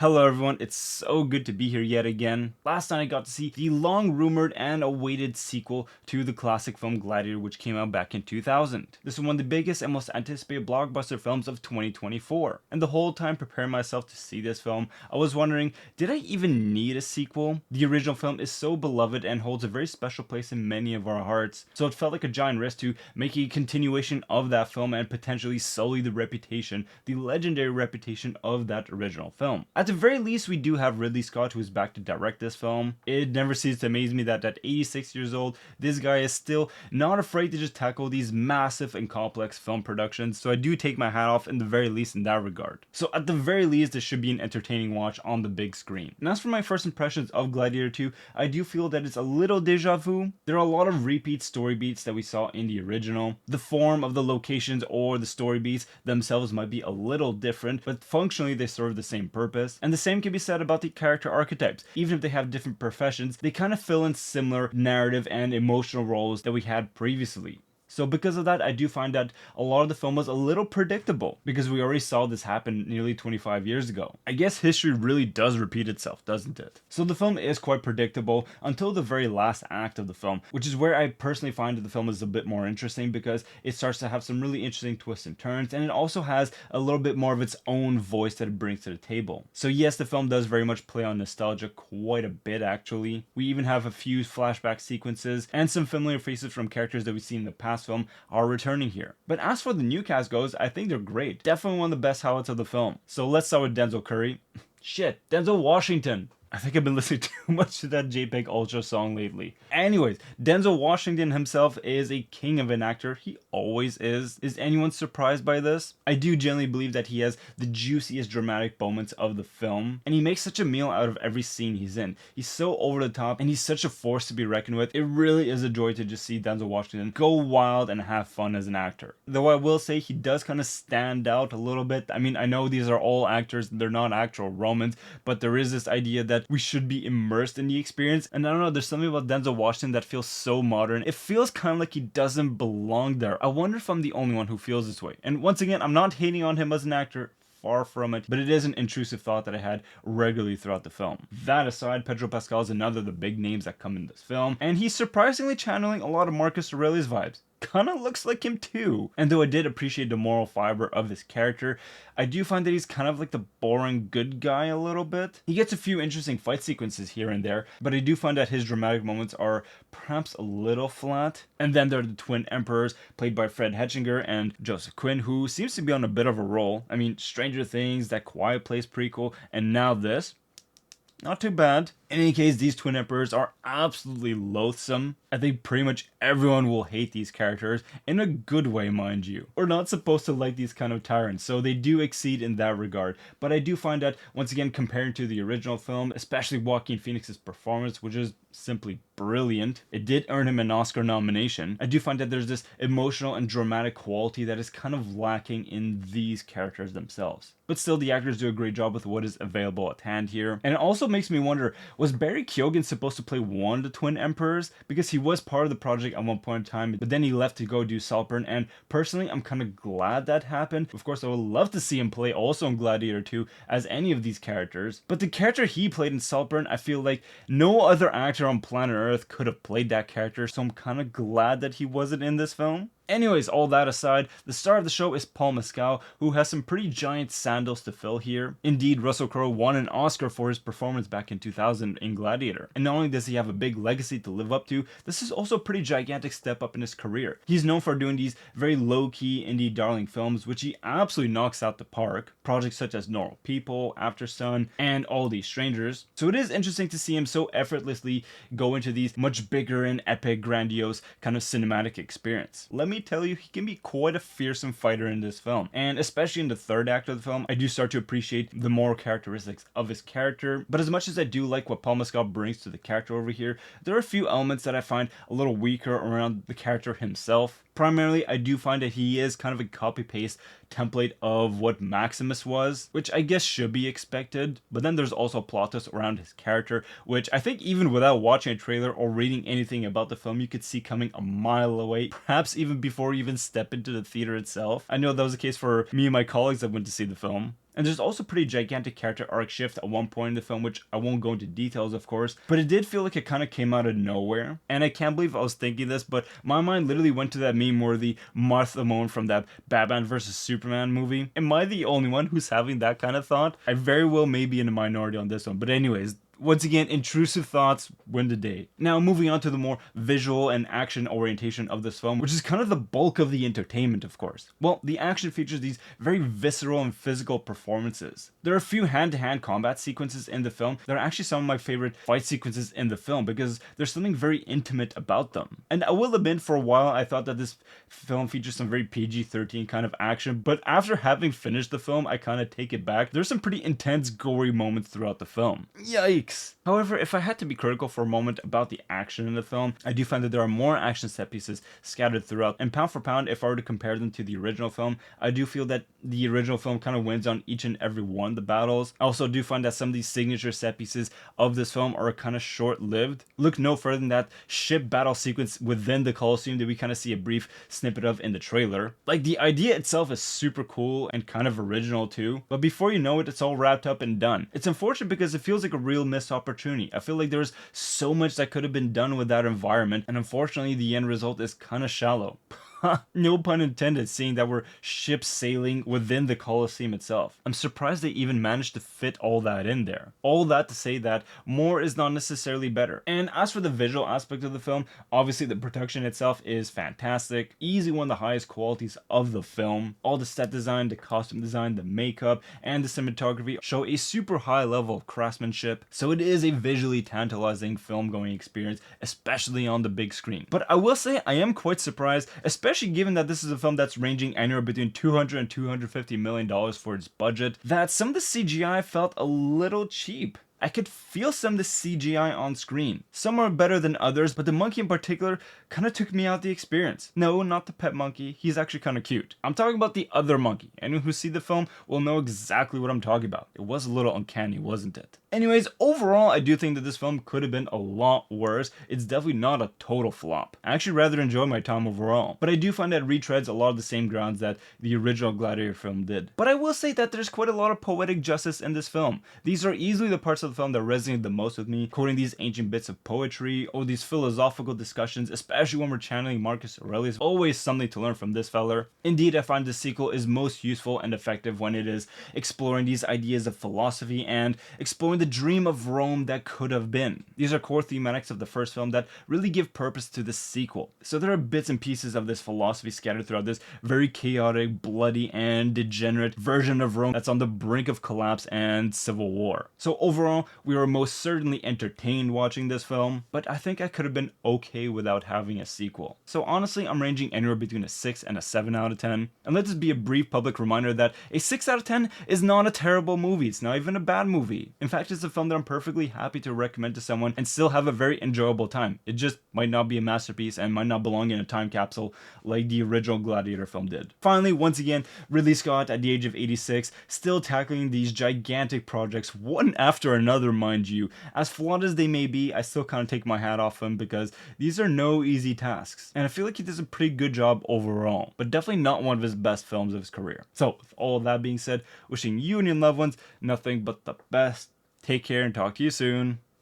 Hello everyone, it's so good to be here yet again. Last night I got to see the long rumored and awaited sequel to the classic film Gladiator, which came out back in 2000. This is one of the biggest and most anticipated blockbuster films of 2024. And the whole time preparing myself to see this film, I was wondering, did I even need a sequel? The original film is so beloved and holds a very special place in many of our hearts, so it felt like a giant risk to make a continuation of that film and potentially sully the reputation, the legendary reputation of that original film. At the very least, we do have Ridley Scott, who is back to direct this film. It never ceases to amaze me that at 86 years old, this guy is still not afraid to just tackle these massive and complex film productions, so I do take my hat off in the very least in that regard. So at the very least, this should be an entertaining watch on the big screen. And as for my first impressions of Gladiator 2, I do feel that it's a little deja vu. There are a lot of repeat story beats that we saw in the original. The form of the locations or the story beats themselves might be a little different, but functionally they serve the same purpose. And the same can be said about the character archetypes. Even if they have different professions, they kind of fill in similar narrative and emotional roles that we had previously. So because of that, I do find that a lot of the film was a little predictable because we already saw this happen nearly 25 years ago. I guess history really does repeat itself, doesn't it? So the film is quite predictable until the very last act of the film, which is where I personally find that the film is a bit more interesting because it starts to have some really interesting twists and turns, and it also has a little bit more of its own voice that it brings to the table. So yes, the film does very much play on nostalgia quite a bit actually. We even have a few flashback sequences and some familiar faces from characters that we've seen in the past film are returning here. But as for the new cast goes, I think they're great. Definitely one of the best highlights of the film. So let's start with Denzel Curry. Shit, Denzel Washington. I think I've been listening too much to that JPEG Ultra song lately. Anyways, Denzel Washington himself is a king of an actor. He always is. Is anyone surprised by this? I do genuinely believe that he has the juiciest dramatic moments of the film, and he makes such a meal out of every scene he's in. He's so over the top, and he's such a force to be reckoned with. It really is a joy to just see Denzel Washington go wild and have fun as an actor. Though I will say he does kind of stand out a little bit. I mean, I know these are all actors, they're not actual Romans, but there is this idea that we should be immersed in the experience. And I don't know, there's something about Denzel Washington that feels so modern. It feels kind of like he doesn't belong there. I wonder if I'm the only one who feels this way. And once again, I'm not hating on him as an actor. Far from it, but it is an intrusive thought that I had regularly throughout the film. That aside, Pedro Pascal is another of the big names that come in this film, and he's surprisingly channeling a lot of Marcus Aurelius vibes. Kinda looks like him too. And though I did appreciate the moral fiber of his character, I do find that he's kind of like the boring good guy a little bit. He gets a few interesting fight sequences here and there, but I do find that his dramatic moments are perhaps a little flat. And then there are the twin emperors, played by Fred Hetchinger and Joseph Quinn, who seems to be on a bit of a roll. I mean, Stranger Things, that Quiet Place prequel, and now this. Not too bad. In any case, these twin emperors are absolutely loathsome. I think pretty much everyone will hate these characters, in a good way, mind you. We're not supposed to like these kind of tyrants, so they do exceed in that regard. But I do find that, once again, comparing to the original film, especially Joaquin Phoenix's performance, which is simply brilliant, it did earn him an Oscar nomination. I do find that there's this emotional and dramatic quality that is kind of lacking in these characters themselves. But still, the actors do a great job with what is available at hand here. And it also makes me wonder, was Barry Keoghan supposed to play one of the twin emperors? Because he was part of the project at one point in time, but then he left to go do Saltburn, and personally, I'm kind of glad that happened. Of course, I would love to see him play also in Gladiator 2 as any of these characters, but the character he played in Saltburn, I feel like no other actor on planet Earth could have played that character, so I'm kind of glad that he wasn't in this film. Anyways, all that aside, the star of the show is Paul Mescal, who has some pretty giant sandals to fill here. Indeed, Russell Crowe won an Oscar for his performance back in 2000 in Gladiator. And not only does he have a big legacy to live up to, this is also a pretty gigantic step up in his career. He's known for doing these very low-key indie darling films, which he absolutely knocks out the park. Projects such as Normal People, After Sun, and All These Strangers. So it is interesting to see him so effortlessly go into these much bigger and epic, grandiose kind of cinematic experience. Let me tell you, he can be quite a fearsome fighter in this film. And especially in the third act of the film, I do start to appreciate the moral characteristics of his character. But as much as I do like what Paul Mescal brings to the character over here, there are a few elements that I find a little weaker around the character himself. Primarily, I do find that he is kind of a copy-paste template of what Maximus was, which I guess should be expected. But then there's also plot twists around his character, which I think even without watching a trailer or reading anything about the film, you could see coming a mile away, perhaps even before you even step into the theater itself. I know that was the case for me and my colleagues that went to see the film. And there's also pretty gigantic character arc shift at one point in the film, which I won't go into details of course, but it did feel like it kind of came out of nowhere. And I can't believe I was thinking this, but my mind literally went to that meme worthy Martha moment from that Batman vs Superman movie. Am I the only one who's having that kind of thought? I very well may be in the minority on this one, but anyways, once again, intrusive thoughts win the day. Now, moving on to the more visual and action orientation of this film, which is kind of the bulk of the entertainment, of course. Well, the action features these very visceral and physical performances. There are a few hand-to-hand combat sequences in the film that are actually some of my favorite fight sequences in the film because there's something very intimate about them. And I will admit, for a while, I thought that this film features some very PG-13 kind of action, but after having finished the film, I kind of take it back. There's some pretty intense, gory moments throughout the film. Yikes! However, if I had to be critical for a moment about the action in the film, I do find that there are more action set pieces scattered throughout, and pound for pound, if I were to compare them to the original film, I do feel that the original film kind of wins on each and every one of the battles. I also do find that some of these signature set pieces of this film are kind of short-lived. Look no further than that ship battle sequence within the Colosseum that we kind of see a brief snippet of in the trailer. Like, the idea itself is super cool and kind of original too, but before you know it, it's all wrapped up and done. It's unfortunate because it feels like a real missed opportunity. I feel like there's so much that could have been done with that environment, and unfortunately the end result is kind of shallow. No pun intended, seeing that we're ships sailing within the Colosseum itself. I'm surprised they even managed to fit all that in there. All that to say that more is not necessarily better. And as for the visual aspect of the film, obviously the production itself is fantastic. Easily one of the highest qualities of the film. All the set design, the costume design, the makeup, and the cinematography show a super high level of craftsmanship. So it is a visually tantalizing film-going experience, especially on the big screen. But I will say I am quite surprised, especially given that this is a film that's ranging anywhere between $200 and $250 million for its budget, that some of the CGI felt a little cheap. I could feel some of the CGI on screen. Some are better than others, but the monkey in particular kind of took me out the experience. No, not the pet monkey. He's actually kind of cute. I'm talking about the other monkey. Anyone who see the film will know exactly what I'm talking about. It was a little uncanny, wasn't it? Anyways, overall, I do think that this film could have been a lot worse. It's definitely not a total flop. I actually rather enjoy my time overall, but I do find that it retreads a lot of the same grounds that the original Gladiator film did. But I will say that there's quite a lot of poetic justice in this film. These are easily the parts of the film that resonated the most with me, quoting these ancient bits of poetry or these philosophical discussions, especially when we're channeling Marcus Aurelius. Always something to learn from this feller. Indeed, I find the sequel is most useful and effective when it is exploring these ideas of philosophy and exploring the dream of Rome that could have been. These are core thematics of the first film that really give purpose to the sequel. So there are bits and pieces of this philosophy scattered throughout this very chaotic, bloody, and degenerate version of Rome that's on the brink of collapse and civil war. So overall, we were most certainly entertained watching this film, but I think I could have been okay without having a sequel. So honestly, I'm ranging anywhere between a 6 and a 7 out of 10. And let this be a brief public reminder that a 6 out of 10 is not a terrible movie. It's not even a bad movie. In fact, it's a film that I'm perfectly happy to recommend to someone and still have a very enjoyable time. It just might not be a masterpiece and might not belong in a time capsule like the original Gladiator film did. Finally, once again, Ridley Scott at the age of 86, still tackling these gigantic projects one after another, mind you. As flawed as they may be, I still kind of take my hat off him because these are no easy tasks. And I feel like he does a pretty good job overall, but definitely not one of his best films of his career. So, with all of that being said, wishing you and your loved ones nothing but the best. Take care and talk to you soon.